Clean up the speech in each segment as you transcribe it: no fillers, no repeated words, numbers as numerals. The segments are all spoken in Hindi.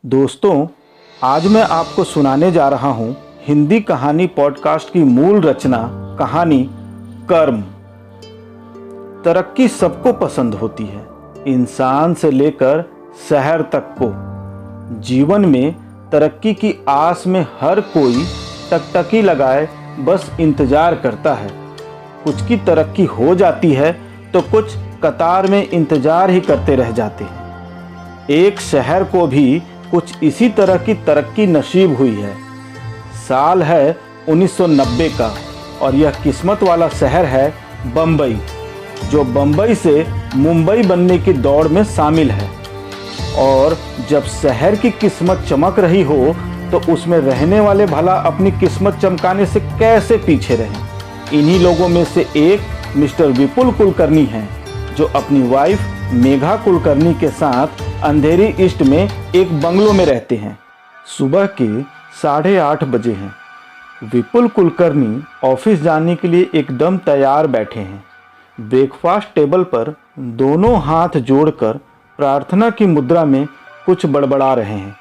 दोस्तों, आज मैं आपको सुनाने जा रहा हूँ हिंदी कहानी पॉडकास्ट की मूल रचना कहानी कर्म। तरक्की सबको पसंद होती है, इंसान से लेकर शहर तक को। जीवन में तरक्की की आस में हर कोई टकटकी लगाए बस इंतजार करता है। कुछ की तरक्की हो जाती है तो कुछ कतार में इंतजार ही करते रह जाते हैं। एक शहर को भी कुछ इसी तरह की तरक्की नसीब हुई है। साल है 1990 का और यह किस्मत वाला शहर है बम्बई, जो बम्बई से मुंबई बनने की दौड़ में शामिल है। और जब शहर की किस्मत चमक रही हो तो उसमें रहने वाले भला अपनी किस्मत चमकाने से कैसे पीछे रहें। इन्हीं लोगों में से एक मिस्टर विपुल कुलकर्णी हैं, जो अपनी वाइफ मेघा कुलकर्णी के साथ अंधेरी ईस्ट में एक बंगलों में रहते हैं। सुबह के 8:30 बजे हैं। विपुल कुलकर्णी ऑफिस जाने के लिए एकदम तैयार बैठे हैं। ब्रेकफास्ट टेबल पर दोनों हाथ जोड़कर प्रार्थना की मुद्रा में कुछ बड़बड़ा रहे हैं।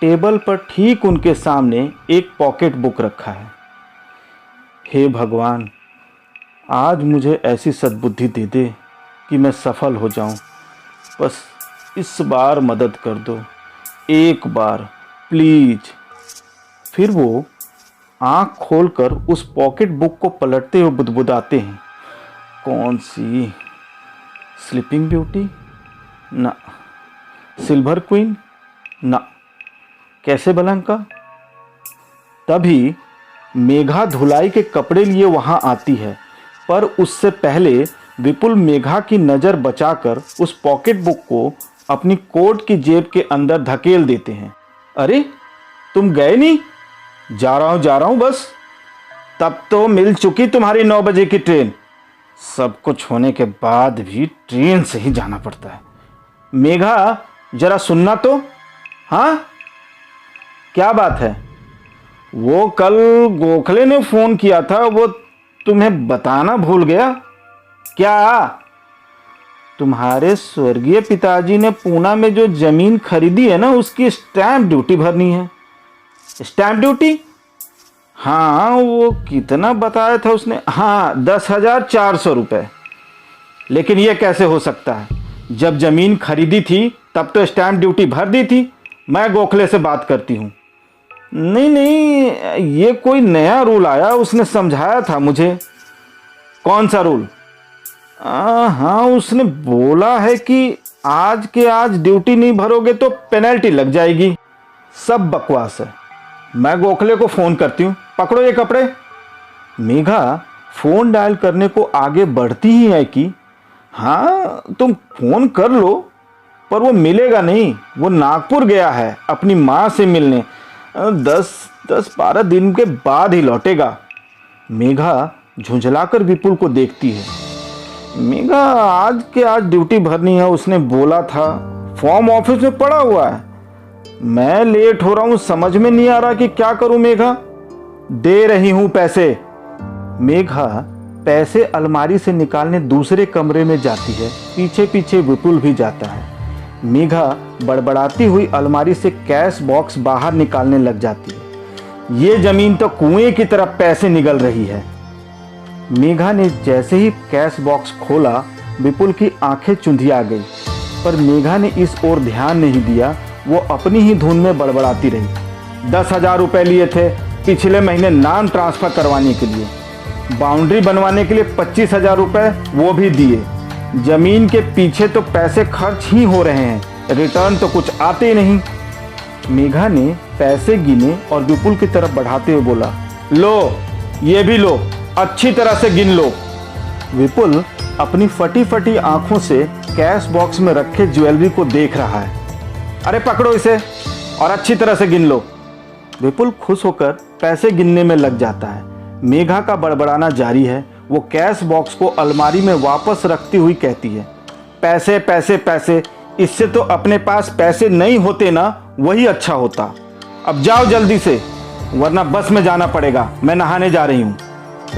टेबल पर ठीक उनके सामने एक पॉकेट बुक रखा है। हे भगवान, आज मुझे ऐसी सद्बुद्धि दे दे कि मैं सफल हो जाऊं। बस इस बार मदद कर दो, एक बार प्लीज। फिर वो आंख खोलकर उस पॉकेट बुक को पलटते हुए बुदबुदाते हैं। कौन सी? Sleeping Beauty? ना। Silver Queen? ना। कैसेब्लैंका? तभी मेघा धुलाई के कपड़े लिए वहां आती है, पर उससे पहले विपुल मेघा की नज़र बचाकर उस पॉकेट बुक को अपनी कोट की जेब के अंदर धकेल देते हैं। अरे, तुम गए नहीं? जा रहा हूँ बस। तब तो मिल चुकी तुम्हारी 9 बजे की ट्रेन। सब कुछ होने के बाद भी ट्रेन से ही जाना पड़ता है। मेघा, जरा सुनना तो। हाँ, क्या बात है? वो कल गोखले ने फ़ोन किया था, वो तुम्हें बताना भूल गया क्या? तुम्हारे स्वर्गीय पिताजी ने पूना में जो जमीन खरीदी है ना, उसकी स्टैंप ड्यूटी भरनी है। Stamp duty? हाँ, वो कितना बताया था उसने? हाँ, 10,400 रुपये। लेकिन ये कैसे हो सकता है? जब जमीन खरीदी थी तब तो स्टैंप ड्यूटी भर दी थी। मैं गोखले से बात करती हूँ। नहीं, ये कोई नया रूल आया, उसने समझाया था मुझे। कौन सा रूल? हाँ, उसने बोला है कि आज के आज ड्यूटी नहीं भरोगे तो पेनल्टी लग जाएगी। सब बकवास है। मैं गोखले को फ़ोन करती हूँ, पकड़ो ये कपड़े। मेघा फ़ोन डायल करने को आगे बढ़ती ही है कि हाँ, तुम फ़ोन कर लो, पर वो मिलेगा नहीं। वो नागपुर गया है अपनी माँ से मिलने। 10-12 दिन के बाद ही लौटेगा। मेघा झुंझलाकर विपुल को देखती है। मेघा, आज के आज ड्यूटी भरनी है, उसने बोला था। फॉर्म ऑफिस में पड़ा हुआ है। मैं लेट हो रहा हूँ, समझ में नहीं आ रहा कि क्या करूं। मेघा, दे रही हूं पैसे। मेघा पैसे अलमारी से निकालने दूसरे कमरे में जाती है। पीछे पीछे विपुल भी जाता है। मेघा बड़बड़ाती हुई अलमारी से कैश बॉक्स बाहर निकालने लग जाती है। ये जमीन तो कुएं की तरफ पैसे निकल रही है। मेघा ने जैसे ही कैश बॉक्स खोला, विपुल की आंखें चुंधिया गई, पर मेघा ने इस ओर ध्यान नहीं दिया। वो अपनी ही धुन में बड़बड़ाती रही। 10,000 रुपये लिए थे पिछले महीने नाम ट्रांसफ़र करवाने के लिए। बाउंड्री बनवाने के लिए 25,000 रुपये वो भी दिए। ज़मीन के पीछे तो पैसे खर्च ही हो रहे हैं, रिटर्न तो कुछ आते ही नहीं। मेघा ने पैसे गिने और विपुल की तरफ बढ़ाते हुए बोला, लो, ये भी लो, अच्छी तरह से गिन लो। विपुल अपनी फटी फटी आंखों से कैश बॉक्स में रखे ज्वेलरी को देख रहा है। अरे पकड़ो इसे और अच्छी तरह से गिन लो। विपुल खुश होकर पैसे गिनने में लग जाता है। मेघा का बड़बड़ाना जारी है। वो कैश बॉक्स को अलमारी में वापस रखती हुई कहती है, पैसे पैसे पैसे, इससे तो अपने पास पैसे नहीं होते ना, वही अच्छा होता। अब जाओ जल्दी से, वरना बस में जाना पड़ेगा। मैं नहाने जा रही हूँ।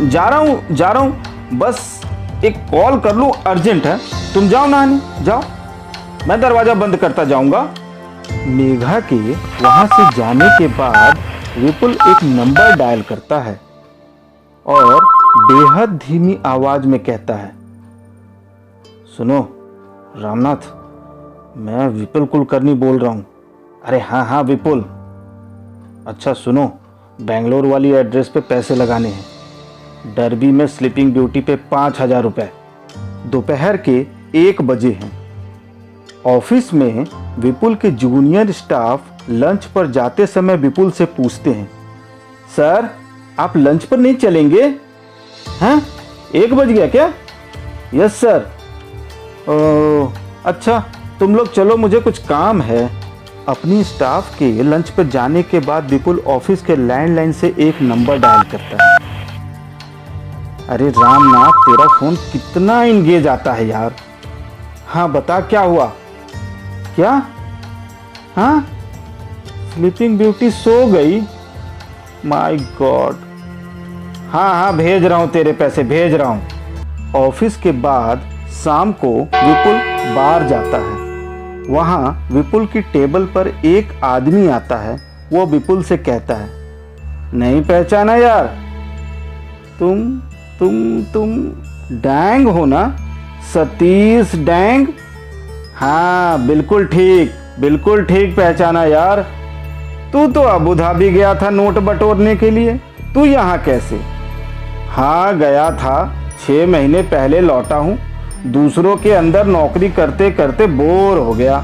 जा रहा हूँ, बस एक कॉल कर लूँ, अर्जेंट है। तुम जाओ नहाने, जाओ, मैं दरवाज़ा बंद करता जाऊँगा। मेघा के वहां से जाने के बाद विपुल एक नंबर डायल करता है और बेहद धीमी आवाज में कहता है, सुनो रामनाथ, मैं विपुल कुलकर्णी बोल रहा हूँ। अरे हाँ हाँ विपुल। अच्छा सुनो, बेंगलोर वाली एड्रेस पे पैसे लगाने हैं। डरबी में स्लीपिंग ब्यूटी पे 5,000 रुपये। दोपहर के 1 बजे हैं। ऑफिस में विपुल के जूनियर स्टाफ लंच पर जाते समय विपुल से पूछते हैं, सर आप लंच पर नहीं चलेंगे? हैं 1 बज गया क्या? Yes sir. अच्छा तुम लोग चलो, मुझे कुछ काम है। अपनी स्टाफ के लंच पर जाने के बाद विपुल ऑफिस के लैंडलाइन से एक नंबर डायल करता है। अरे रामनाथ, तेरा फोन कितना इंगेज आता है यार। हाँ बता क्या हुआ? क्या? हाँ स्लीपिंग ब्यूटी सो गई? My God. हाँ हाँ भेज रहा हूँ, तेरे पैसे भेज रहा हूँ। ऑफिस के बाद शाम को विपुल बार जाता है। वहाँ विपुल की टेबल पर एक आदमी आता है। वो विपुल से कहता है, नहीं पहचाना यार? तुम डैंग हो ना, सतीश डैंग? हाँ बिल्कुल ठीक पहचाना यार। तू तो अबू धाबी गया था नोट बटोरने के लिए, तू यहाँ कैसे? हाँ गया था, 6 महीने पहले लौटा हूँ। दूसरों के अंदर नौकरी करते करते बोर हो गया,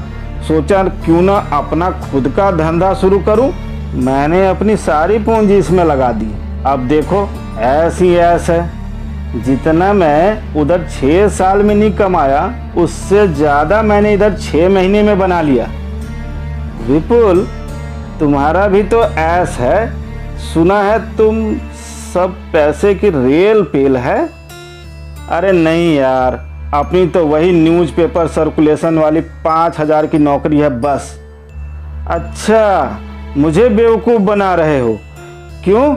सोचा क्यों ना अपना खुद का धंधा शुरू करूं। मैंने अपनी सारी पूंजी इसमें लगा दी। अब देखो ऐसी ऐस है, जितना मैं उधर 6 साल में नहीं कमाया, उससे ज़्यादा मैंने इधर 6 महीने में बना लिया। विपुल तुम्हारा भी तो ऐस है, सुना है तुम सब पैसे की रेल पेल है। अरे नहीं यार, अपनी तो वही न्यूज़पेपर सर्कुलेशन वाली 5,000 की नौकरी है बस। अच्छा मुझे बेवकूफ़ बना रहे हो? क्यों,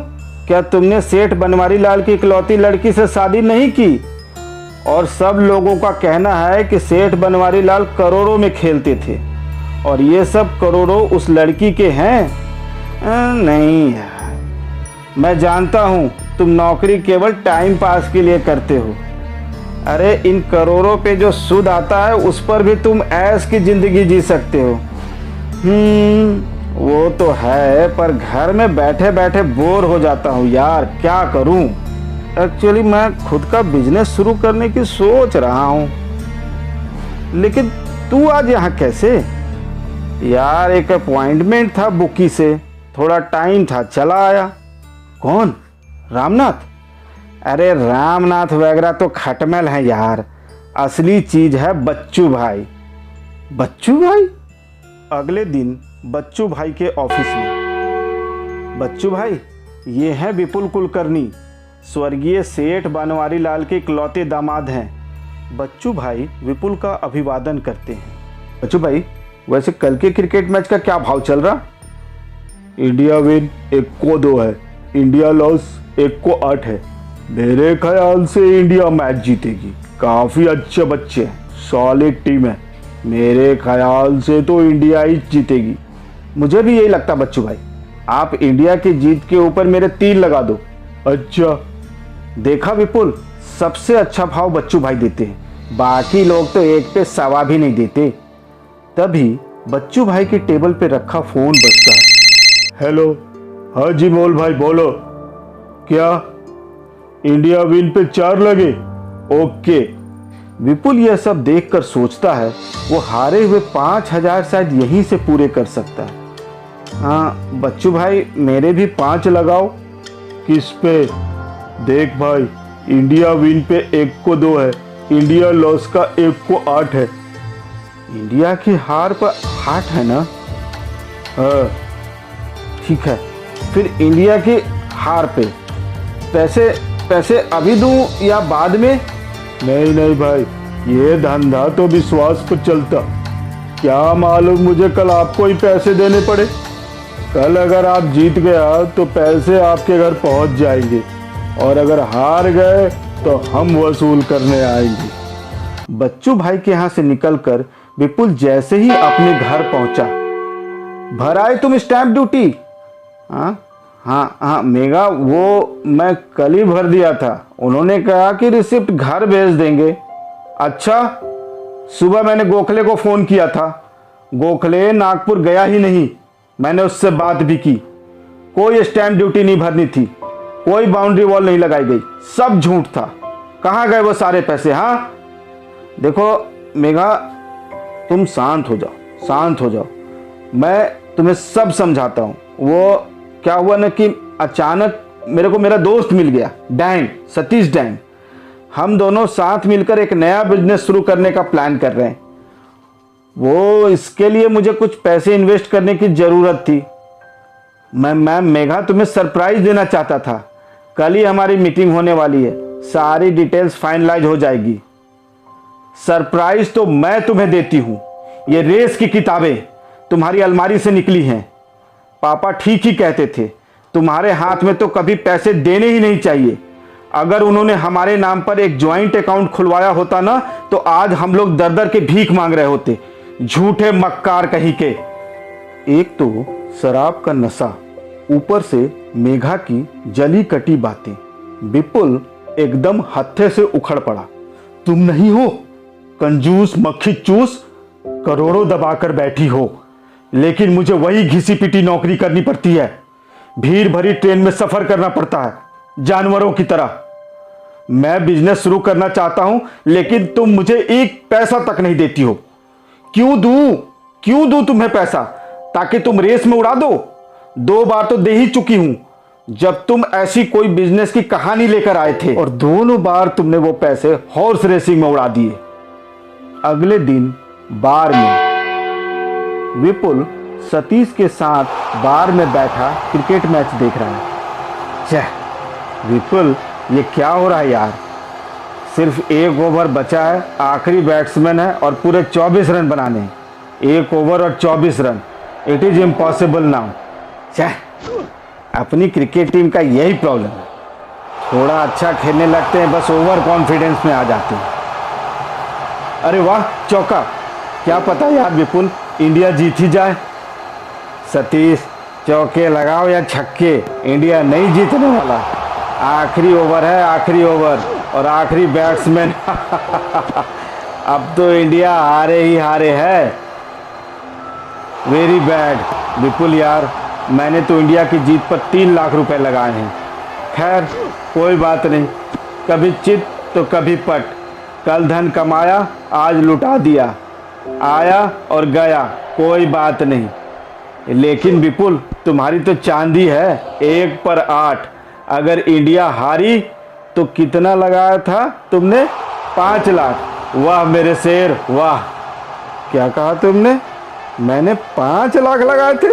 क्या तुमने सेठ बनवारी लाल की इकलौती लड़की से शादी नहीं की? और सब लोगों का कहना है कि सेठ बनवारी लाल करोड़ों में खेलते थे और ये सब करोड़ों उस लड़की के हैं। नहीं यार, मैं जानता हूँ तुम नौकरी केवल टाइम पास के लिए करते हो। अरे इन करोड़ों पे जो सूद आता है उस पर भी तुम ऐश की जिंदगी जी सकते हो। वो तो है, पर घर में बैठे बैठे बोर हो जाता हूँ यार, क्या करूँ? एक्चुअली मैं खुद का बिजनेस शुरू करने की सोच रहा हूँ। लेकिन तू आज यहाँ कैसे? यार एक अपॉइंटमेंट था बुकी से, थोड़ा टाइम था, चला आया। कौन? रामनाथ? अरे रामनाथ वगैरह तो खटमल है यार, असली चीज है बच्चू भाई। बच्चू भाई? अगले दिन बच्चू भाई के ऑफिस में। बच्चू भाई, ये हैं विपुल कुलकर्णी, स्वर्गीय सेठ बनवारी लाल के इकलौते दामाद हैं। बच्चू भाई विपुल का अभिवादन करते हैं। बच्चू भाई, वैसे कल के क्रिकेट मैच का क्या भाव चल रहा? इंडिया विन 1 को 2 है, इंडिया लॉस 1 को 8 है। मेरे ख्याल से इंडिया मैच जीतेगी। काफ़ी अच्छे बच्चे हैं, सॉलिड टीम है। मेरे ख्याल से तो इंडिया ही जीतेगी। मुझे भी यही लगता बच्चू भाई। आप इंडिया की जीत के ऊपर मेरे 3 लगा दो। अच्छा देखा विपुल, सबसे अच्छा भाव बच्चू भाई देते हैं, बाकी लोग तो 1 पे सवा भी नहीं देते। तभी बच्चू भाई के टेबल पे रखा फोन बजता है। हेलो, हाँ जी मोल भाई बोलो। क्या इंडिया विन पे 4 लगे? ओके। विपुल यह सब देखकर सोचता है वो हारे हुए 5,000 शायद यहीं से पूरे कर सकता है। हाँ बच्चू भाई, मेरे भी 5 लगाओ। किस पे? देख भाई, इंडिया विन पे 1 को 2 है, इंडिया लॉस का 1 को 8 है। इंडिया की हार पर 8 है ना? हाँ ठीक है, फिर इंडिया की हार पे पैसे अभी दूं या बाद में? नहीं भाई, ये धंधा तो विश्वास पर चलता। क्या मालूम मुझे कल आपको ही पैसे देने पड़े। कल अगर आप जीत गया तो पैसे आपके घर पहुंच जाएंगे, और अगर हार गए तो हम वसूल करने आएंगे। बच्चू भाई के यहाँ से निकलकर विपुल जैसे ही अपने घर पहुंचा, भर आए तुम स्टैंप ड्यूटी? हाँ हाँ हाँ मेघा, वो मैं कल ही भर दिया था। उन्होंने कहा कि रिसिप्ट घर भेज देंगे। अच्छा, सुबह मैंने गोखले को फ़ोन किया था। गोखले नागपुर गया ही नहीं। मैंने उससे बात भी की। कोई स्टैंप ड्यूटी नहीं भरनी थी, कोई बाउंड्री वॉल नहीं लगाई गई, सब झूठ था। कहाँ गए वो सारे पैसे? हाँ देखो मेघा, तुम शांत हो जाओ, शांत हो जाओ। मैं तुम्हें सब समझाता हूँ। वो क्या हुआ ना कि अचानक मेरे को मेरा दोस्त मिल गया, डैंग, सतीश डैंग। हम दोनों साथ मिलकर एक नया बिजनेस शुरू करने का प्लान कर रहे हैं। वो इसके लिए मुझे कुछ पैसे इन्वेस्ट करने की ज़रूरत थी। मैं मेघा तुम्हें सरप्राइज देना चाहता था। कल ही हमारी मीटिंग होने वाली है, सारी डिटेल्स फाइनलाइज हो जाएगी। सरप्राइज तो मैं तुम्हें देती हूँ। ये रेस की किताबें तुम्हारी अलमारी से निकली हैं। पापा ठीक ही कहते थे, तुम्हारे हाथ में तो कभी पैसे देने ही नहीं चाहिए। अगर उन्होंने हमारे नाम पर एक ज्वाइंट अकाउंट खुलवाया होता ना, तो आज हम लोग दर दर के भीख मांग रहे होते। झूठे मक्कार कहीं के। एक तो शराब का नशा, ऊपर से मेघा की जली कटी बातें। विपुल एकदम हत्थे से उखड़ पड़ा। तुम नहीं हो कंजूस मक्खी चूस, करोड़ों दबाकर बैठी हो, लेकिन मुझे वही घिसी पिटी नौकरी करनी पड़ती है। भीड़ भरी ट्रेन में सफर करना पड़ता है, जानवरों की तरह। मैं बिजनेस शुरू करना चाहता हूं, लेकिन तुम मुझे एक पैसा तक नहीं देती हो। क्यों दूं तुम्हें पैसा? ताकि तुम रेस में उड़ा दो? 2 बार तो दे ही चुकी हूं, जब तुम ऐसी कोई बिजनेस की कहानी लेकर आए थे, और दोनों बार तुमने वो पैसे हॉर्स रेसिंग में उड़ा दिए। अगले दिन बार में विपुल सतीश के साथ बार में बैठा क्रिकेट मैच देख रहा है। छह विपुल, ये क्या हो रहा है यार? सिर्फ 1 ओवर बचा है, आखिरी बैट्समैन है और पूरे 24 रन बनाने हैं। 1 ओवर और 24 run, it is impossible now. छह, अपनी क्रिकेट टीम का यही प्रॉब्लम है। थोड़ा अच्छा खेलने लगते हैं, बस ओवर कॉन्फिडेंस में आ जाते हैं। अरे वाह, चौका! क्या पता यार विपुल, इंडिया जीत ही जाए। सतीश, चौके लगाओ या छक्के, इंडिया नहीं जीतने वाला। आखिरी ओवर है, आखिरी ओवर और आखिरी बैट्समैन। अब तो इंडिया हारे ही हारे है। वेरी बैड विपुल यार, मैंने तो इंडिया की जीत पर 3 लाख रुपए लगाए हैं। खैर कोई बात नहीं, कभी चित तो कभी पट। कल धन कमाया, आज लुटा दिया। आया और गया, कोई बात नहीं। लेकिन विपुल, तुम्हारी तो चांदी है, 1 पर 8। अगर इंडिया हारी तो कितना लगाया था तुमने? 5 लाख। वाह मेरे शेर, वाह! क्या कहा तुमने? मैंने 5 लाख लगाए थे?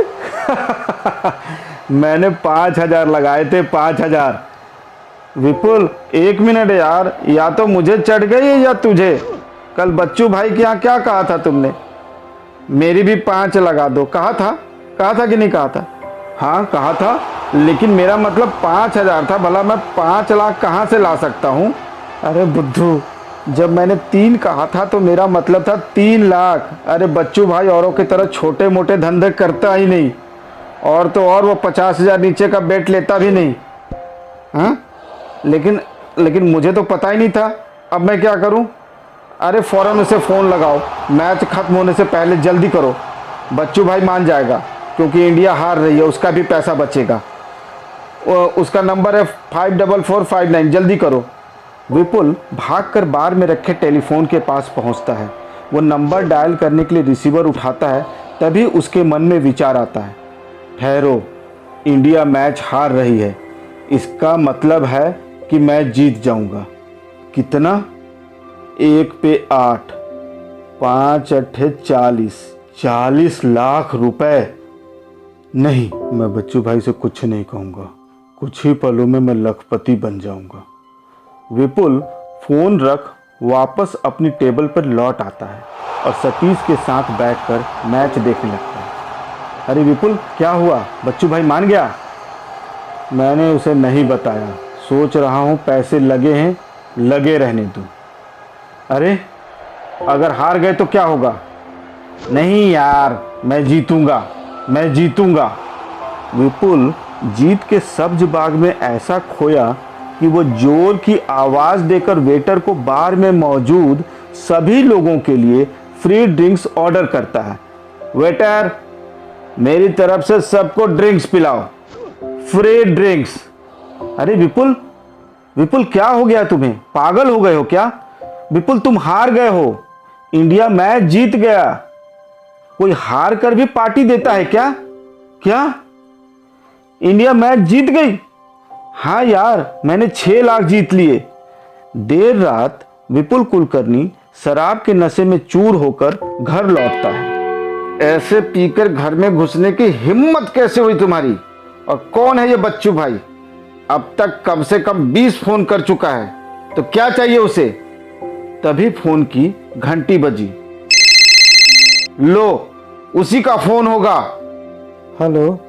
मैंने 5,000 लगाए थे, 5,000। विपुल 1 मिनट यार, या तो मुझे चढ़ गई है या तुझे। कल बच्चू भाई के यहाँ क्या कहा था तुमने? मेरी भी 5 लगा दो। कहा था कि नहीं कहा था? हाँ कहा था, लेकिन मेरा मतलब 5,000 था। भला मैं 5 लाख कहाँ से ला सकता हूँ? अरे बुद्धू, जब मैंने 3 कहा था तो मेरा मतलब था 3 लाख। अरे बच्चू भाई औरों की तरह छोटे मोटे धंधे करता ही नहीं, और तो और वो 50,000 नीचे का बेट लेता भी नहीं। हाँ, लेकिन मुझे तो पता ही नहीं था। अब मैं क्या करूं? अरे फ़ौरन उसे फ़ोन लगाओ, मैच ख़त्म होने से पहले जल्दी करो। बच्चू भाई मान जाएगा, क्योंकि इंडिया हार रही है, उसका भी पैसा बचेगा। उसका नंबर है 54459, जल्दी करो। विपुल भागकर बार में रखे टेलीफोन के पास पहुंचता है। वो नंबर डायल करने के लिए रिसीवर उठाता है, तभी उसके मन में विचार आता है, ठहरो, इंडिया मैच हार रही है, इसका मतलब है कि मैं जीत जाऊंगा। कितना? 1 पे 8, 5 अट्ठे 40 लाख रुपए। नहीं, मैं बच्चू भाई से कुछ नहीं कहूँगा। कुछ ही पलों में मैं लखपति बन जाऊंगा। विपुल फोन रख वापस अपनी टेबल पर लौट आता है और सतीश के साथ बैठकर मैच देखने लगता है। अरे विपुल, क्या हुआ? बच्चू भाई मान गया? मैंने उसे नहीं बताया, सोच रहा हूँ पैसे लगे हैं, लगे रहने दूँ। अरे अगर हार गए तो क्या होगा? नहीं यार, मैं जीतूंगा। मैं जीतूंगा। विपुल जीत के सब्ज बाग में ऐसा खोया कि वो जोर की आवाज देकर वेटर को बार में मौजूद सभी लोगों के लिए फ्री ड्रिंक्स ऑर्डर करता है। वेटर, मेरी तरफ से सबको ड्रिंक्स पिलाओ, फ्री ड्रिंक्स। अरे विपुल, विपुल क्या हो गया तुम्हें? पागल हो गए हो क्या? विपुल तुम हार गए हो, इंडिया मैच जीत गया। कोई हार कर भी पार्टी देता है क्या? क्या इंडिया मैच जीत गई? हाँ यार, मैंने 6 लाख जीत लिए। देर रात विपुल कुलकर्णी शराब के नशे में चूर होकर घर लौटता है। ऐसे पीकर घर में घुसने की हिम्मत कैसे हुई तुम्हारी? और कौन है ये बच्चू भाई? अब तक कम से कम 20 फोन कर चुका है, तो क्या चाहिए उसे? तभी फोन की घंटी बजी। लो, उसी का फोन होगा। हेलो।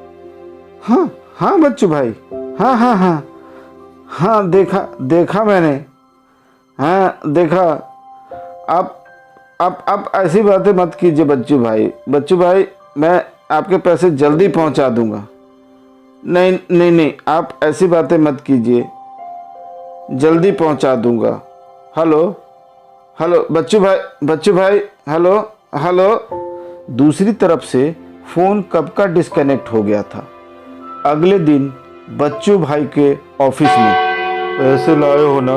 हाँ हाँ बच्चू भाई, हाँ हाँ हाँ हाँ, देखा मैंने, हाँ देखा। आप ऐसी बातें मत कीजिए बच्चू भाई। बच्चू भाई, मैं आपके पैसे जल्दी पहुंचा दूंगा। नहीं नहीं नहीं, आप ऐसी बातें मत कीजिए, जल्दी पहुंचा दूंगा। हेलो हेलो बच्चू भाई, हेलो हेलो। दूसरी तरफ से फ़ोन कब का डिस्कनेक्ट हो गया था। अगले दिन बच्चू भाई के ऑफिस में, पैसे लाए हो ना?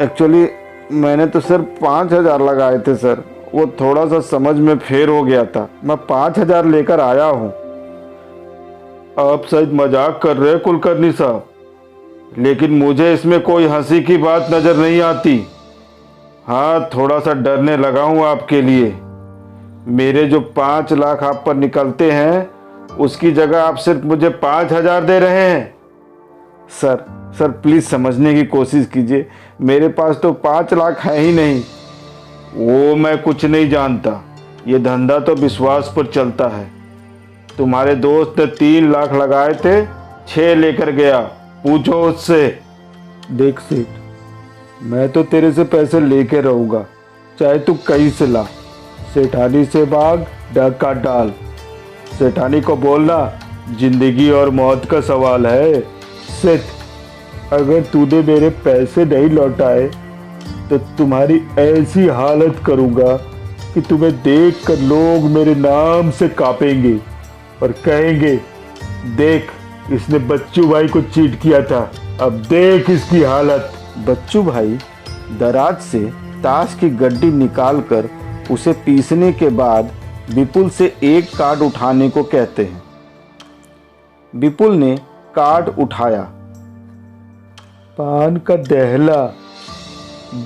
एक्चुअली मैंने तो सिर्फ 5,000 लगाए थे सर, वो थोड़ा सा समझ में फेर हो गया था, मैं 5,000 लेकर आया हूँ। आप शायद मजाक कर रहे हैं कुलकर्णी साहब, लेकिन मुझे इसमें कोई हंसी की बात नज़र नहीं आती। हाँ, थोड़ा सा डरने लगा हूँ आपके लिए। मेरे जो 5 लाख आप पर निकलते हैं, उसकी जगह आप सिर्फ मुझे 5,000 दे रहे हैं। सर प्लीज़ समझने की कोशिश कीजिए, मेरे पास तो 5 लाख है ही नहीं। वो मैं कुछ नहीं जानता, ये धंधा तो विश्वास पर चलता है। तुम्हारे दोस्त ने 3 लाख लगाए थे, 6 लेकर गया, पूछो उससे। देख सेठ, मैं तो तेरे से पैसे लेके रहूँगा, चाहे तू कहीं से ला। सेठानी से भाग, डाका डाल। सेठानी को बोलना जिंदगी और मौत का सवाल है। सेठ, अगर तूने मेरे पैसे नहीं लौटाए तो तुम्हारी ऐसी हालत करूँगा कि तुम्हें देखकर लोग मेरे नाम से कांपेंगे और कहेंगे, देख इसने बच्चू भाई को चीट किया था, अब देख इसकी हालत। बच्चू भाई दराज से ताश की गड्डी निकालकर उसे पीसने के बाद विपुल से एक कार्ड उठाने को कहते हैं। विपुल ने कार्ड उठाया। पान का दहला,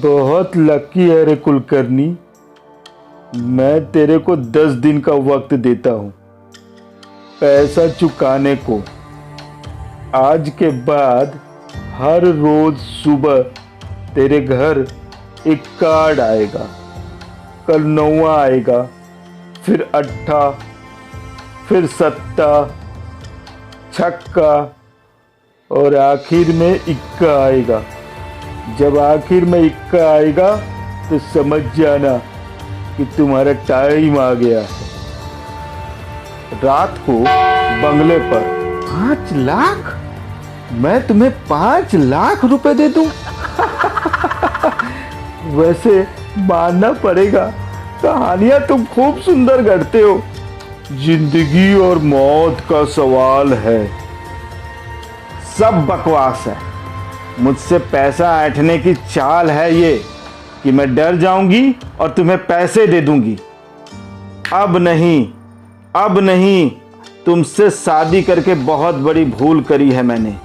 बहुत लकी है रे कुलकर्णी। मैं तेरे को 10 दिन का वक्त देता हूँ पैसा चुकाने को। आज के बाद हर रोज सुबह तेरे घर एक कार्ड आएगा। कल 9 आएगा, फिर 8, फिर 7, छक्का और आखिर में 1 आएगा। जब आखिर में 1 आएगा तो समझ जाना कि तुम्हारा टाइम आ गया है। रात को बंगले पर 5 लाख? मैं तुम्हें 5 लाख रुपए दे दूं? वैसे मानना पड़ेगा, कहानियां तुम खूब सुंदर गढ़ते हो। जिंदगी और मौत का सवाल है। सब बकवास है। मुझसे पैसा ऐंठने की चाल है ये कि मैं डर जाऊंगी और तुम्हें पैसे दे दूंगी। अब नहीं, तुमसे शादी करके बहुत बड़ी भूल करी है मैंने।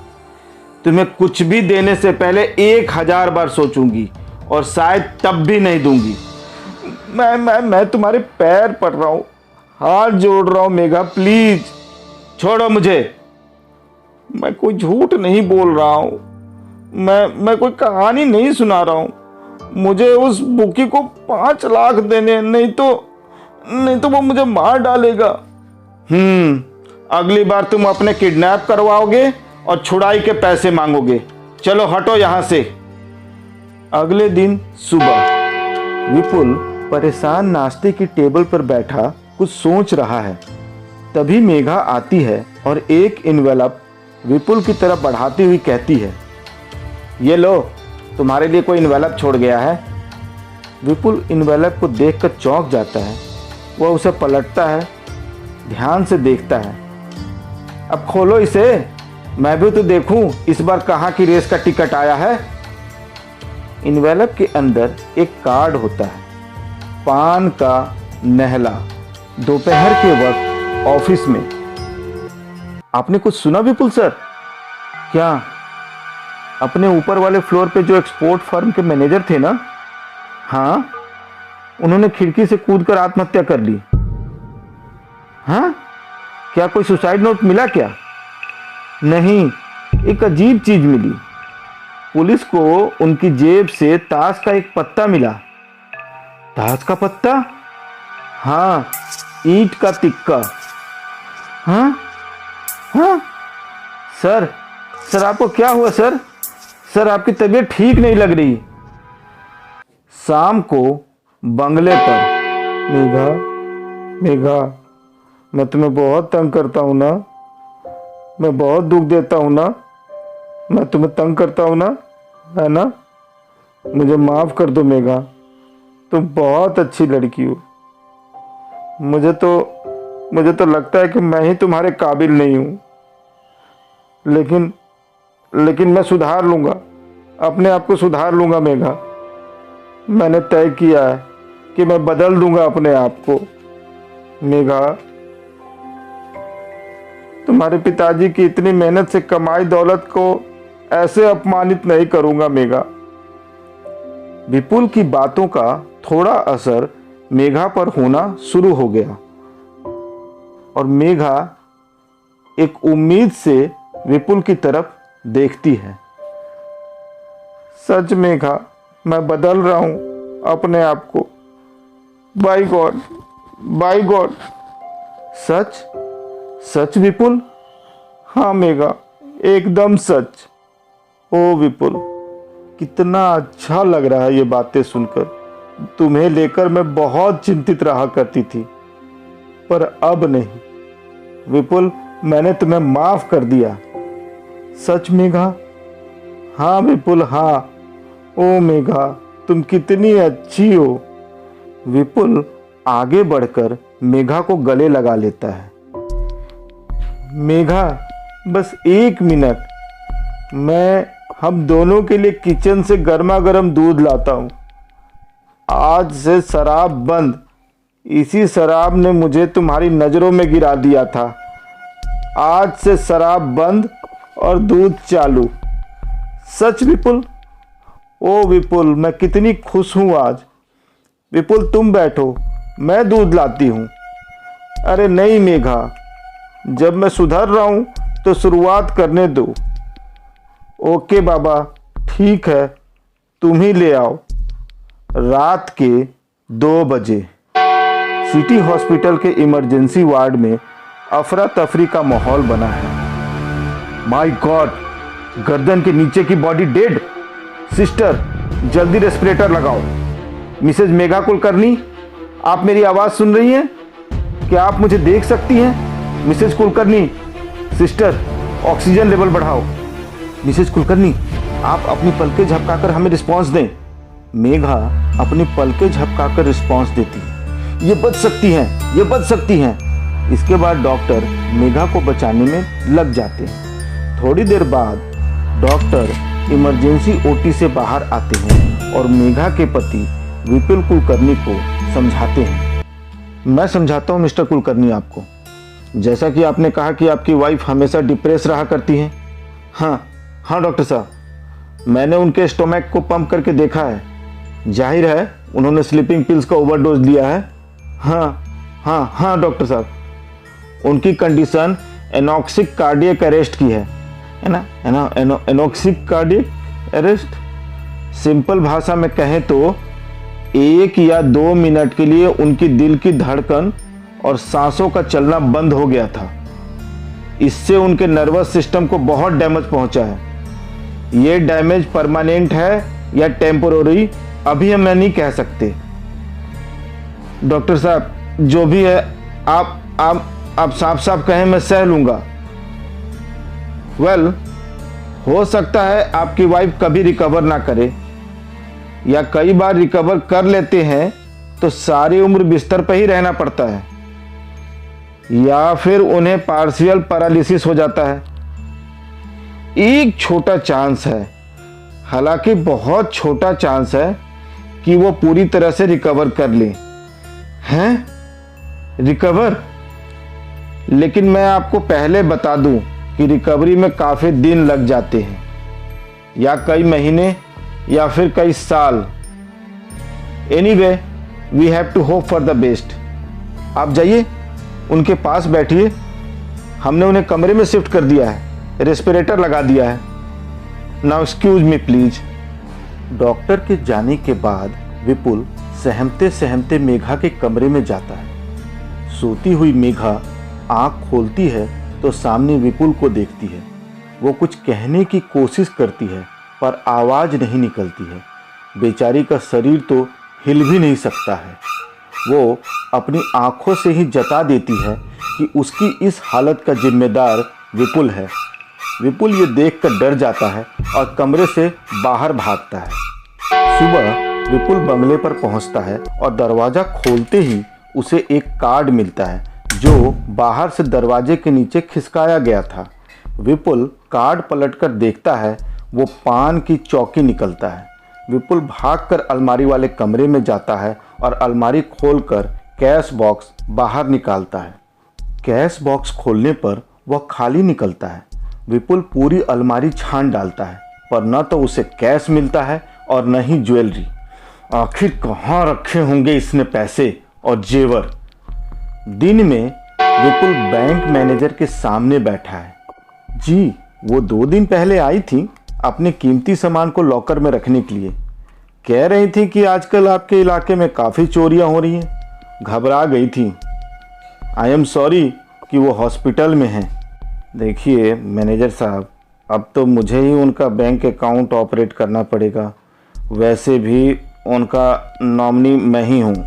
तुम्हें कुछ भी देने से पहले 1000 बार सोचूंगी और शायद तब भी नहीं दूंगी। मैं तुम्हारे पैर पड़ रहा हूँ, हाथ जोड़ रहा हूँ मेघा, प्लीज छोड़ो मुझे। मैं कोई झूठ नहीं बोल रहा हूँ, मैं कोई कहानी नहीं सुना रहा हूँ। मुझे उस बुकी को 5 लाख देने, नहीं तो वो मुझे मार डालेगा। अगली बार तुम अपने किडनैप करवाओगे और छुड़ाई के पैसे मांगोगे। चलो हटो यहां से। अगले दिन सुबह विपुल परेशान नाश्ते की टेबल पर बैठा कुछ सोच रहा है। तभी मेघा आती है और एक इन्वेलप विपुल की तरफ बढ़ाती हुई कहती है, ये लो, तुम्हारे लिए कोई इन्वेलप छोड़ गया है। विपुल इन्वेलप को देखकर चौंक जाता है। वह उसे पलटता है, ध्यान से देखता है। अब खोलो इसे, मैं भी तो देखूं इस बार कहाँ की रेस का टिकट आया है। इन्वेलप के अंदर एक कार्ड होता है, पान का नहला, दोपहर के वक्त ऑफिस में। आपने कुछ सुना विपुल सर? क्या? अपने ऊपर वाले फ्लोर पे जो एक्सपोर्ट फर्म के मैनेजर थे ना, हाँ, उन्होंने खिड़की से कूदकर आत्महत्या कर ली। हाँ? क्या कोई सुसाइड नोट मिला क्या? नहीं, एक अजीब चीज मिली। पुलिस को उनकी जेब से ताश का एक पत्ता मिला। ताश का पत्ता? हाँ, ईंट का तिक्का। हाँ? हाँ? सर, सर आपको क्या हुआ सर? सर आपकी तबीयत ठीक नहीं लग रही। शाम को बंगले पर। मेघा, मेघा, मैं तुम्हें बहुत तंग करता हूँ ना, मैं बहुत दुख देता हूँ ना, मैं तुम्हें तंग करता हूँ ना, है ना? मुझे माफ़ कर दो मेघा, तुम बहुत अच्छी लड़की हो। मुझे तो लगता है कि मैं ही तुम्हारे काबिल नहीं हूँ, लेकिन मैं सुधार लूँगा, अपने आप को सुधार लूँगा मेघा। मैंने तय किया है कि मैं बदल दूँगा अपने आप को। मेघा, तुम्हारे पिताजी की इतनी मेहनत से कमाई दौलत को ऐसे अपमानित नहीं करूँगा मेघा। विपुल की बातों का थोड़ा असर मेघा पर होना शुरू हो गया और मेघा एक उम्मीद से विपुल की तरफ देखती है। सच मेघा, मैं बदल रहा हूं अपने आप को। By God, by God. सच? सच विपुल? हाँ मेघा, एकदम सच। ओ विपुल, कितना अच्छा लग रहा है ये बातें सुनकर। तुम्हें लेकर मैं बहुत चिंतित रहा करती थी, पर अब नहीं। विपुल, मैंने तुम्हें माफ कर दिया। सच मेघा? हाँ विपुल, हाँ। ओ मेघा, तुम कितनी अच्छी हो। विपुल आगे बढ़कर मेघा को गले लगा लेता है। मेघा, बस 1 मिनट, मैं हम दोनों के लिए किचन से गर्मा गर्म दूध लाता हूँ। आज से शराब बंद। इसी शराब ने मुझे तुम्हारी नज़रों में गिरा दिया था। आज से शराब बंद और दूध चालू। सच विपुल? ओ विपुल, मैं कितनी खुश हूँ आज। विपुल तुम बैठो, मैं दूध लाती हूँ। अरे नहीं मेघा, जब मैं सुधर रहा हूँ तो शुरुआत करने दो। ओके बाबा, ठीक है, तुम ही ले आओ। रात के 2 बजे सिटी हॉस्पिटल के इमरजेंसी वार्ड में अफरा तफरी का माहौल बना है। माय गॉड, गर्दन के नीचे की बॉडी डेड। सिस्टर, जल्दी रेस्पिरेटर लगाओ। मिसेज मेघा कुलकर्णी, आप मेरी आवाज़ सुन रही हैं? क्या आप मुझे देख सकती हैं? Mrs Kulkarni, sister, oxygen level बढ़ाओ। मिसेज कुलकर्णी, आप अपनी पलकें झपकाकर हमें रिस्पांस दें। मेघा अपनी पलकें झपकाकर रिस्पांस देती है। ये बच सकती हैं, ये बच सकती हैं। इसके बाद डॉक्टर मेघा को बचाने में लग जाते हैं। थोड़ी देर बाद डॉक्टर इमरजेंसी ओटी से बाहर आते हैं और मेघा के पति विपुल कुलकर्णी को समझाते हैं। मैं समझाता हूँ मिस्टर कुलकर्णी आपको। जैसा कि आपने कहा कि आपकी वाइफ हमेशा डिप्रेस रहा करती हैं। हाँ डॉक्टर साहब, मैंने उनके स्टोमैक को पंप करके देखा है। जाहिर है उन्होंने स्लीपिंग पिल्स का ओवरडोज लिया है। हाँ डॉक्टर साहब, उनकी कंडीशन एनॉक्सिक कार्डियक अरेस्ट की है ना? एनॉक्सिक कार्डियक अरेस्ट, सिंपल भाषा में कहें तो 1 या 2 मिनट के लिए उनकी दिल की धड़कन और सांसों का चलना बंद हो गया था। इससे उनके नर्वस सिस्टम को बहुत डैमेज पहुंचा है। ये डैमेज परमानेंट है या टेम्पोररी, अभी हम नहीं कह सकते। डॉक्टर साहब, जो भी है, आप साफ साफ कहें मैं सह लूँगा। वेल, हो सकता है आपकी वाइफ कभी रिकवर ना करे, या कई बार रिकवर कर लेते हैं तो सारी उम्र बिस्तर पर ही रहना पड़ता है, या फिर उन्हें पार्शियल पैरालिसिस हो जाता है। एक छोटा चांस है, हालांकि बहुत छोटा चांस है, कि वो पूरी तरह से रिकवर कर ले। हैं? रिकवर? लेकिन मैं आपको पहले बता दूं कि रिकवरी में काफ़ी दिन लग जाते हैं, या कई महीने, या फिर कई साल। Anyway, we have to hope for the best. आप जाइए, उनके पास बैठिए। हमने उन्हें कमरे में शिफ्ट कर दिया है, रेस्पिरेटर लगा दिया है। Now excuse me please. Doctor के जाने के बाद विपुल सहमते सहमते मेघा के कमरे में जाता है। सोती हुई मेघा आंख खोलती है तो सामने विपुल को देखती है। वो कुछ कहने की कोशिश करती है पर आवाज़ नहीं निकलती है। बेचारी का शरीर तो हिल भी नहीं सकता है। वो अपनी आंखों से ही जता देती है कि उसकी इस हालत का जिम्मेदार विपुल है। विपुल ये देखकर डर जाता है और कमरे से बाहर भागता है। सुबह विपुल बंगले पर पहुंचता है और दरवाज़ा खोलते ही उसे एक कार्ड मिलता है जो बाहर से दरवाजे के नीचे खिसकाया गया था। विपुल कार्ड पलटकर देखता है, वो पान की चौकी निकलता है। विपुल भागकर अलमारी वाले कमरे में जाता है और अलमारी खोलकर कैश बॉक्स बाहर निकालता है। कैश बॉक्स खोलने पर वह खाली निकलता है। विपुल पूरी अलमारी छान डालता है पर न तो उसे कैश मिलता है और न ही ज्वेलरी। आखिर कहाँ रखे होंगे इसने पैसे और जेवर। दिन में विपुल बैंक मैनेजर के सामने बैठा है। जी, वो 2 दिन पहले आई थी अपने कीमती सामान को लॉकर में रखने के लिए। कह रही थी कि आजकल आपके इलाके में काफ़ी चोरियां हो रही हैं। घबरा गई थी। आई एम सॉरी कि वो हॉस्पिटल में हैं। देखिए मैनेजर साहब, अब तो मुझे ही उनका बैंक अकाउंट ऑपरेट करना पड़ेगा। वैसे भी उनका नॉमिनी मैं ही हूँ।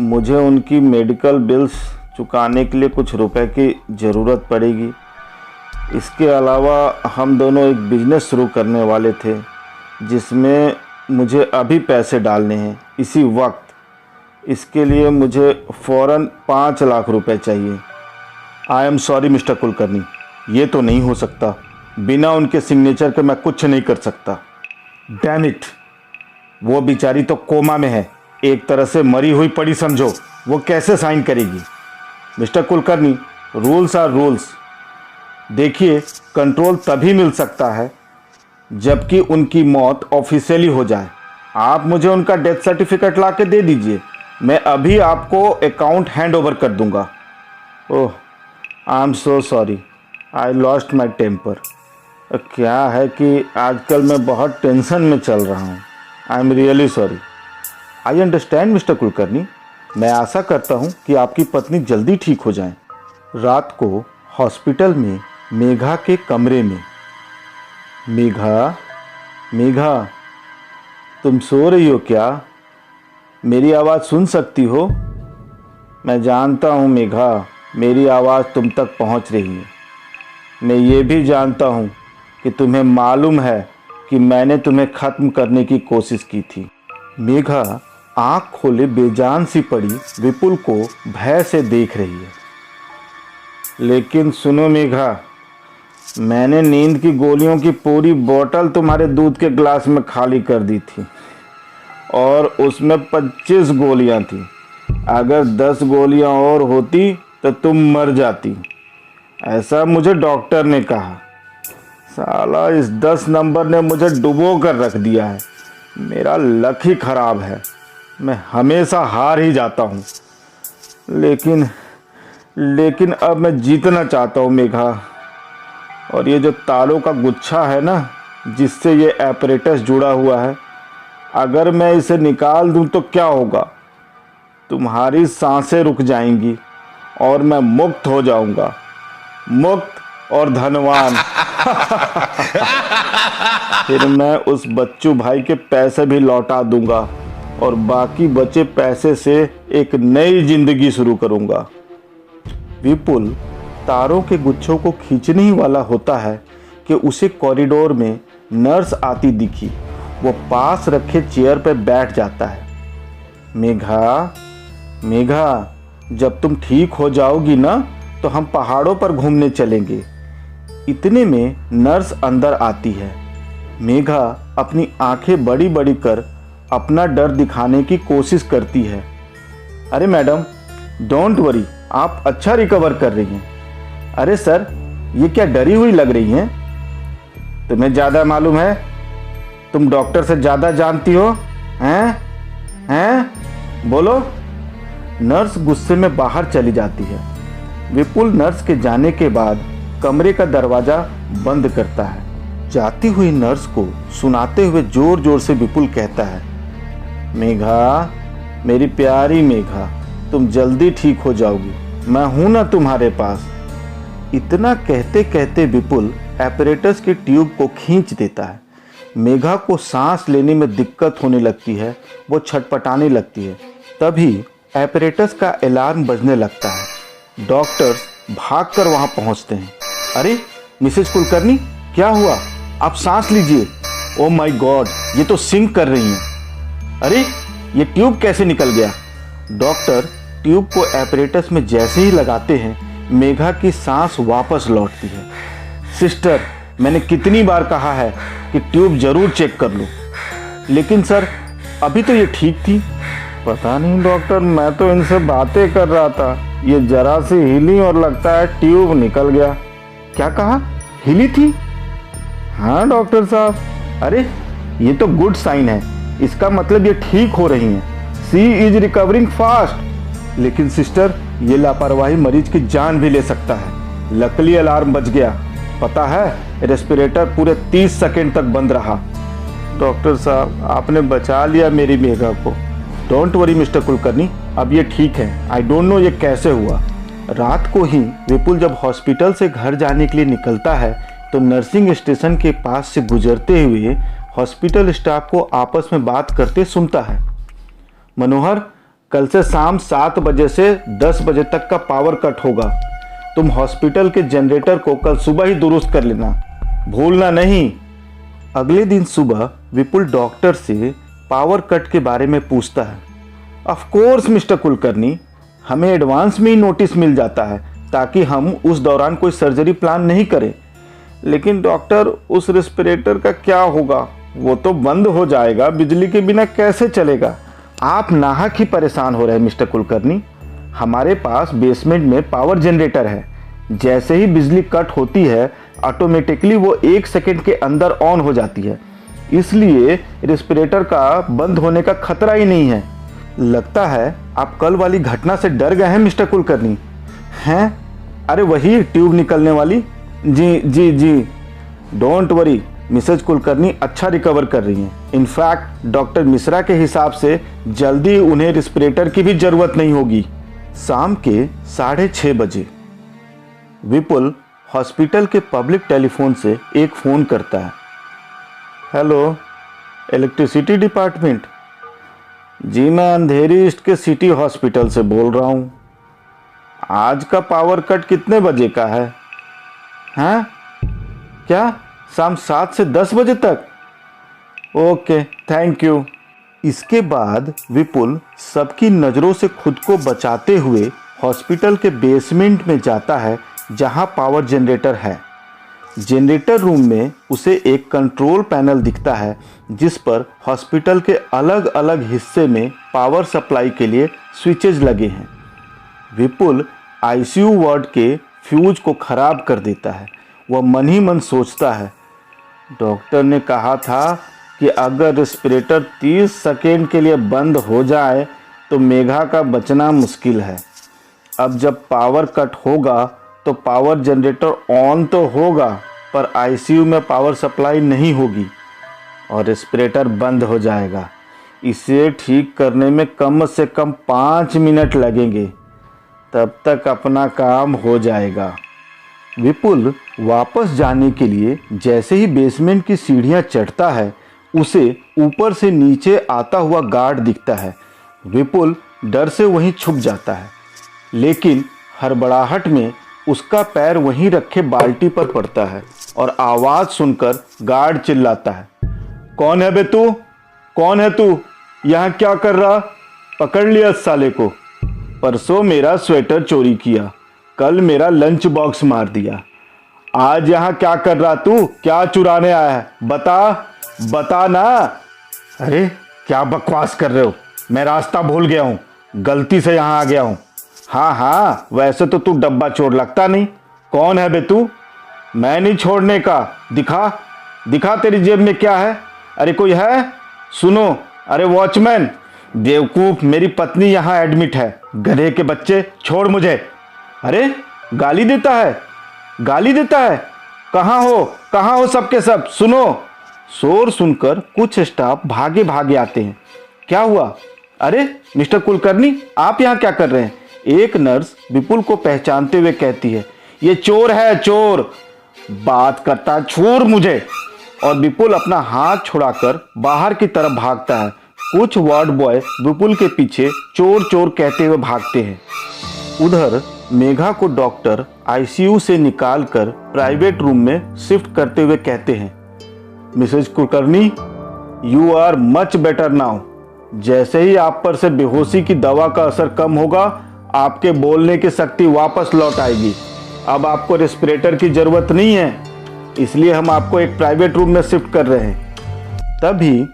मुझे उनकी मेडिकल बिल्स चुकाने के लिए कुछ रुपए की ज़रूरत पड़ेगी। इसके अलावा हम दोनों एक बिज़नेस शुरू करने वाले थे जिसमें मुझे अभी पैसे डालने हैं इसी वक्त। इसके लिए मुझे फ़ौरन 5 लाख रुपए चाहिए। I am sorry mister Kulkarni, ये तो नहीं हो सकता। बिना उनके सिग्नेचर के मैं कुछ नहीं कर सकता। डैम इट, वो बेचारी तो कोमा में है, एक तरह से मरी हुई पड़ी समझो। वो कैसे साइन करेगी? Mr Kulkarni, rules are rules. देखिए, कंट्रोल तभी मिल सकता है जबकि उनकी मौत ऑफिशियली हो जाए। आप मुझे उनका डेथ सर्टिफिकेट ला के दे दीजिए, मैं अभी आपको अकाउंट हैंड ओवर कर दूंगा। Oh, I am so sorry, I lost my temper. क्या है कि आजकल मैं बहुत टेंशन में चल रहा हूँ। I am really sorry. I understand mister Kulkarni. मैं आशा करता हूँ कि आपकी पत्नी जल्दी ठीक हो जाए। रात को हॉस्पिटल में मेघा के कमरे में। मेघा, मेघा, तुम सो रही हो क्या? मेरी आवाज़ सुन सकती हो? मैं जानता हूँ मेघा, मेरी आवाज़ तुम तक पहुँच रही है। मैं ये भी जानता हूँ कि तुम्हें मालूम है कि मैंने तुम्हें ख़त्म करने की कोशिश की थी। मेघा आँख खोले बेजान सी पड़ी विपुल को भय से देख रही है। लेकिन सुनो मेघा, मैंने नींद की गोलियों की पूरी बोतल तुम्हारे दूध के गिलास में खाली कर दी थी और उसमें 25 गोलियां थी। अगर 10 गोलियां और होती तो तुम मर जाती, ऐसा मुझे डॉक्टर ने कहा। साला इस 10 नंबर ने मुझे डुबो कर रख दिया है। मेरा लक ही खराब है, मैं हमेशा हार ही जाता हूँ। लेकिन अब मैं जीतना चाहता हूँ मेघा। और ये जो तारों का गुच्छा है ना जिससे ये एपरेटस जुड़ा हुआ है, अगर मैं इसे निकाल दूँ तो क्या होगा? तुम्हारी सांसें रुक जाएंगी और मैं मुक्त हो जाऊंगा, मुक्त और धनवान। फिर मैं उस बच्चू भाई के पैसे भी लौटा दूंगा और बाकी बचे पैसे से एक नई जिंदगी शुरू करूंगा। विपुल तारों के गुच्छों को खींचने ही वाला होता है कि उसे कॉरिडोर में नर्स आती दिखी। वो पास रखे चेयर पर बैठ जाता है। मेघा, मेघा, जब तुम ठीक हो जाओगी ना तो हम पहाड़ों पर घूमने चलेंगे। इतने में नर्स अंदर आती है। मेघा अपनी आंखें बड़ी बड़ी कर अपना डर दिखाने की कोशिश करती है। अरे मैडम, डोंट वरी, आप अच्छा रिकवर कर रही हैं। अरे सर, ये क्या डरी हुई लग रही हैं? तुम्हें ज़्यादा मालूम है? तुम डॉक्टर से ज़्यादा जानती हो? हैं? बोलो। नर्स गुस्से में बाहर चली जाती है। विपुल नर्स के जाने के बाद कमरे का दरवाज़ा बंद करता है। जाती हुई नर्स को सुनाते हुए जोर जोर से विपुल कहता है, मेघा, मेरी प्यारी मेघा, तुम जल्दी ठीक हो जाओगी, मैं हूं ना तुम्हारे पास। इतना कहते कहते विपुल एपरेटस की ट्यूब को खींच देता है। मेघा को सांस लेने में दिक्कत होने लगती है। वो छटपटाने लगती है। तभी एपरेटस का अलार्म बजने लगता है। डॉक्टर्स भागकर वहां पहुंचते हैं। अरे मिसेज कुलकर्णी, क्या हुआ? आप सांस लीजिए। ओ माय गॉड, ये तो सिंक कर रही हैं। अरे ये ट्यूब कैसे निकल गया? डॉक्टर ट्यूब को एपरेटस में जैसे ही लगाते हैं, मेघा की सांस वापस लौटती है। सिस्टर, मैंने कितनी बार कहा है कि ट्यूब जरूर चेक कर लो। लेकिन सर, अभी तो ये ठीक थी। पता नहीं डॉक्टर, मैं तो इनसे बातें कर रहा था, ये जरा सी हिली और लगता है ट्यूब निकल गया। क्या कहा? हिली थी? हाँ डॉक्टर साहब। अरे ये तो गुड साइन है, इसका मतलब ये ठीक हो रही हैं। सी इज रिकवरिंग फास्ट। लेकिन सिस्टर, ये लापरवाही मरीज की जान भी ले सकता है। लकीली अलार्म बज गया। पता है, रेस्पिरेटर पूरे 30 सेकंड तक बंद रहा। डॉक्टर साहब, आपने बचा लिया मेरी मेघा को। डोंट वरी मिस्टर कुलकर्णी, अब ये ठीक है। आई डोंट नो ये कैसे हुआ। रात को ही विपुल जब हॉस्पिटल से घर जाने के लिए निकलता है तो नर्सिंग स्टेशन के पास से गुजरते हुए हॉस्पिटल स्टाफ को आपस में बात करते सुनता है। मनोहर, कल से शाम 7 बजे से 10 बजे तक का पावर कट होगा। तुम हॉस्पिटल के जनरेटर को कल सुबह ही दुरुस्त कर लेना, भूलना नहीं। अगले दिन सुबह विपुल डॉक्टर से पावर कट के बारे में पूछता है। ऑफ कोर्स मिस्टर कुलकर्णी, हमें एडवांस में ही नोटिस मिल जाता है ताकि हम उस दौरान कोई सर्जरी प्लान नहीं करें। लेकिन डॉक्टर, उस रेस्पिरेटर का क्या होगा? वो तो बंद हो जाएगा, बिजली के बिना कैसे चलेगा? आप नाहक ही परेशान हो रहे हैं मिस्टर कुलकर्णी। हमारे पास बेसमेंट में पावर जनरेटर है। जैसे ही बिजली कट होती है, ऑटोमेटिकली वो 1 सेकंड के अंदर ऑन हो जाती है। इसलिए रेस्पिरेटर का बंद होने का खतरा ही नहीं है। लगता है आप कल वाली घटना से डर गए हैं मिस्टर कुलकर्णी। हैं? अरे वही ट्यूब निकलने वाली। जी जी जी, डोंट वरी, मिसेज कुलकर्णी अच्छा रिकवर कर रही हैं। इनफैक्ट डॉक्टर मिश्रा के हिसाब से जल्दी उन्हें रेस्पिरेटर की भी जरूरत नहीं होगी। शाम के 6:30 बजे विपुल हॉस्पिटल के पब्लिक टेलीफोन से एक फ़ोन करता है। Hello, electricity department? जी, मैं अंधेरी ईस्ट के सिटी हॉस्पिटल से बोल रहा हूँ। आज का पावर कट कितने बजे का है? हाँ, क्या शाम 7 से 10 बजे तक? Okay, thank you. इसके बाद विपुल सबकी नज़रों से खुद को बचाते हुए हॉस्पिटल के बेसमेंट में जाता है जहां पावर जनरेटर है। जनरेटर रूम में उसे एक कंट्रोल पैनल दिखता है जिस पर हॉस्पिटल के अलग अलग हिस्से में पावर सप्लाई के लिए स्विचेज लगे हैं। विपुल आईसीयू वार्ड के फ्यूज को ख़राब कर देता है। वह मन ही मन सोचता है, डॉक्टर ने कहा था कि अगर रेस्पिरेटर 30 सेकेंड के लिए बंद हो जाए तो मेघा का बचना मुश्किल है। अब जब पावर कट होगा तो पावर जनरेटर ऑन तो होगा, पर आईसीयू में पावर सप्लाई नहीं होगी और रेस्पिरेटर बंद हो जाएगा। इसे ठीक करने में कम से कम 5 मिनट लगेंगे, तब तक अपना काम हो जाएगा। विपुल वापस जाने के लिए जैसे ही बेसमेंट की सीढ़ियां चढ़ता है, उसे ऊपर से नीचे आता हुआ गार्ड दिखता है। विपुल डर से वहीं छुप जाता है, लेकिन हड़बड़ाहट में उसका पैर वहीं रखे बाल्टी पर पड़ता है और आवाज सुनकर गार्ड चिल्लाता है, कौन है बे तू? कौन है तू? यहाँ क्या कर रहा? पकड़ लिया साले को। परसों मेरा स्वेटर चोरी किया, कल मेरा लंच बॉक्स मार दिया, आज यहाँ क्या कर रहा तू? क्या चुराने आया है? बता ना। अरे क्या बकवास कर रहे हो? मैं रास्ता भूल गया हूँ, गलती से यहाँ आ गया हूँ। हाँ, वैसे तो तू डब्बा चोर लगता नहीं। कौन है बे तू? मैं नहीं छोड़ने का। दिखा तेरी जेब में क्या है? अरे कोई है? सुनो, अरे वॉचमैन। बेवकूफ, मेरी पत्नी यहाँ एडमिट है। गधे के बच्चे, छोड़ मुझे। अरे गाली देता है। कहाँ हो सबके सब? सुनो। शोर सुनकर कुछ स्टाफ भागे भागे आते हैं। क्या हुआ? अरे मिस्टर कुलकर्णी, आप यहाँ क्या कर रहे हैं? एक नर्स विपुल को पहचानते हुए कहती है, ये चोर है, चोर। बात करता छोड़ मुझे। और विपुल अपना हाथ छुड़ाकर बाहर की तरफ भागता है। कुछ वार्ड बॉय विपुल के पीछे चोर चोर कहते हुए भागते हैं। उधर मेघा को डॉक्टर आईसीयू से निकालकर प्राइवेट रूम में शिफ्ट करते हुए कहते हैं, Mrs Kulkarni, you are much better now. जैसे ही आप पर से बेहोशी की दवा का असर कम होगा, आपके बोलने की शक्ति वापस लौट आएगी। अब आपको रेस्पिरेटर की जरूरत नहीं है, इसलिए हम आपको एक प्राइवेट रूम में शिफ्ट कर रहे हैं। तभी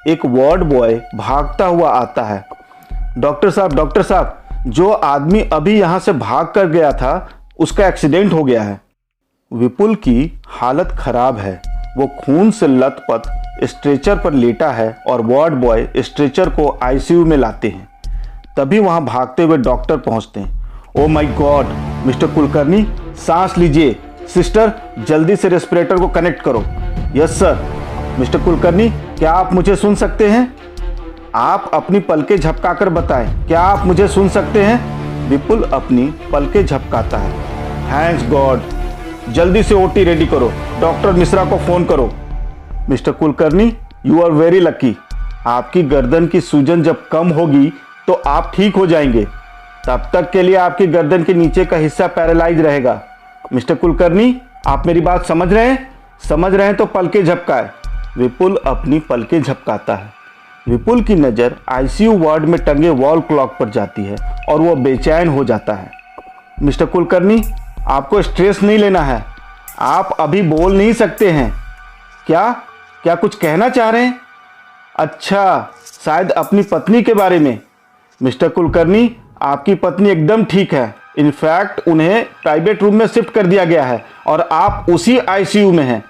एक वार्ड बॉय भागता हुआ आता है। डॉक्टर साहब, जो आदमी अभी यहाँ से भाग कर गया था, उसका एक्सीडेंट हो गया है। विपुल की हालत खराब है, वो खून से लथपथ स्ट्रेचर पर लेटा है और वार्ड बॉय स्ट्रेचर को आईसीयू में लाते हैं। तभी वहाँ भागते हुए डॉक्टर पहुँचते हैं। Oh my God, mister Kulkarni, सांस लीजिए। सिस्टर, जल्दी से रेस्पिरेटर को कनेक्ट करो। Yes sir. मिस्टर कुलकर्णी, क्या आप मुझे सुन सकते हैं? आप अपनी पलकें झपकाकर बताएं, क्या आप मुझे सुन सकते हैं? विपुल अपनी पलकें झपकाता है। Thanks God. जल्दी से ओटी रेडी करो, डॉक्टर मिश्रा को फोन करो। Mr Kulkarni, you are very lucky. आपकी गर्दन की सूजन जब कम होगी तो आप ठीक हो जाएंगे। तब तक के लिए आपकी गर्दन के नीचे का हिस्सा पैरालाइज रहेगा। मिस्टर कुलकर्णी, आप मेरी बात समझ रहे हैं? समझ रहे हैं तो पलकें झपकाए। विपुल अपनी पलकें झपकाता है। विपुल की नज़र आईसीयू वार्ड में टंगे वॉल क्लॉक पर जाती है और वो बेचैन हो जाता है। मिस्टर कुलकर्णी, आपको स्ट्रेस नहीं लेना है। आप अभी बोल नहीं सकते हैं। क्या कुछ कहना चाह रहे हैं? अच्छा, शायद अपनी पत्नी के बारे में। मिस्टर कुलकर्णी, आपकी पत्नी एकदम ठीक है। इनफैक्ट उन्हें प्राइवेट रूम में शिफ्ट कर दिया गया है और आप उसी आईसीयू में हैं।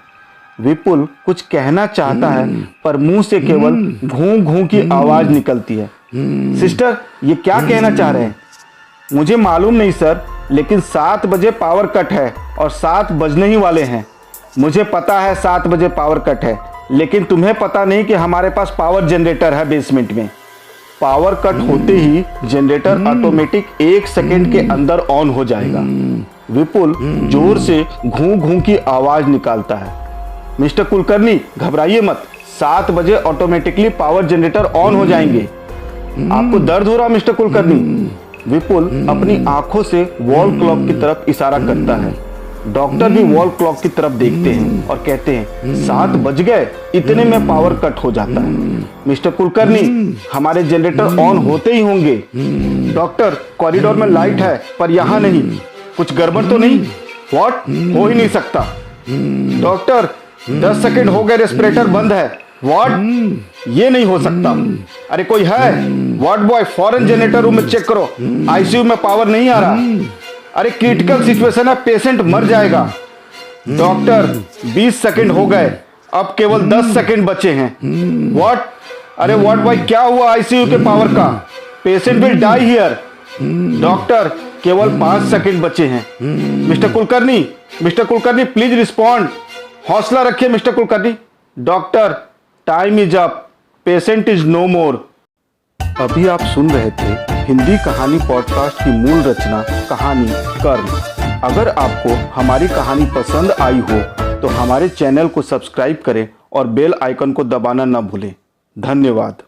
विपुल कुछ कहना चाहता है पर मुंह से केवल घूं घूं की आवाज निकलती है। सिस्टर, ये क्या कहना चाह रहे हैं? मुझे मालूम नहीं सर, लेकिन 7 बजे पावर कट है और 7 बजने ही वाले हैं। मुझे पता है 7 बजे पावर कट है, लेकिन तुम्हें पता नहीं कि हमारे पास पावर जनरेटर है बेसमेंट में। पावर कट होते ही जनरेटर ऑटोमेटिक 1 सेकेंड के अंदर ऑन हो जाएगा। विपुल जोर से घूं घूं की आवाज निकालता है। मिस्टर कुलकर्णी, घबराइए मत, 7 बजे ऑटोमेटिकली पावर जनरेटर ऑन हो जाएंगे। आपको दर्द हो रहा मिस्टर कुलकर्णी? विपुल अपनी आंखों से वॉल क्लॉक की तरफ इशारा करता है। डॉक्टर भी वॉल क्लॉक की तरफ देखते हैं और कहते हैं 7 बज गए, इतने में पावर कट हो जाता है। मिस्टर कुलकर्णी, हमारे जनरेटर ऑन होते ही होंगे। डॉक्टर, कॉरिडोर में लाइट है पर यहाँ नहीं। कुछ गड़बड़ तो नहीं? व्हाट? हो ही नहीं सकता। डॉक्टर, 10 सेकंड हो गए, रेस्पिरेटर बंद है। व्हाट? ये नहीं हो सकता। अरे कोई है? वार्ड बॉय, फौरन जनरेटर रूम में चेक करो, आईसीयू में पावर नहीं आ रहा। अरे क्रिटिकल सिचुएशन है, पेशेंट मर जाएगा। डॉक्टर, 20 सेकंड हो गए, अब केवल 10 सेकंड बचे हैं। व्हाट? अरे वार्ड बॉय, क्या हुआ आईसीयू के पावर का? Patient will die here. Doctor, केवल 5 सेकंड बचे हैं। Mister Kulkarni, please respond. हौसला रखिए mister Kulkarni. Doctor, time is up, patient is no more. अभी आप सुन रहे थे हिंदी कहानी पॉडकास्ट की मूल रचना कहानी कर्म। अगर आपको हमारी कहानी पसंद आई हो तो हमारे चैनल को सब्सक्राइब करें और बेल आइकन को दबाना न भूलें। धन्यवाद।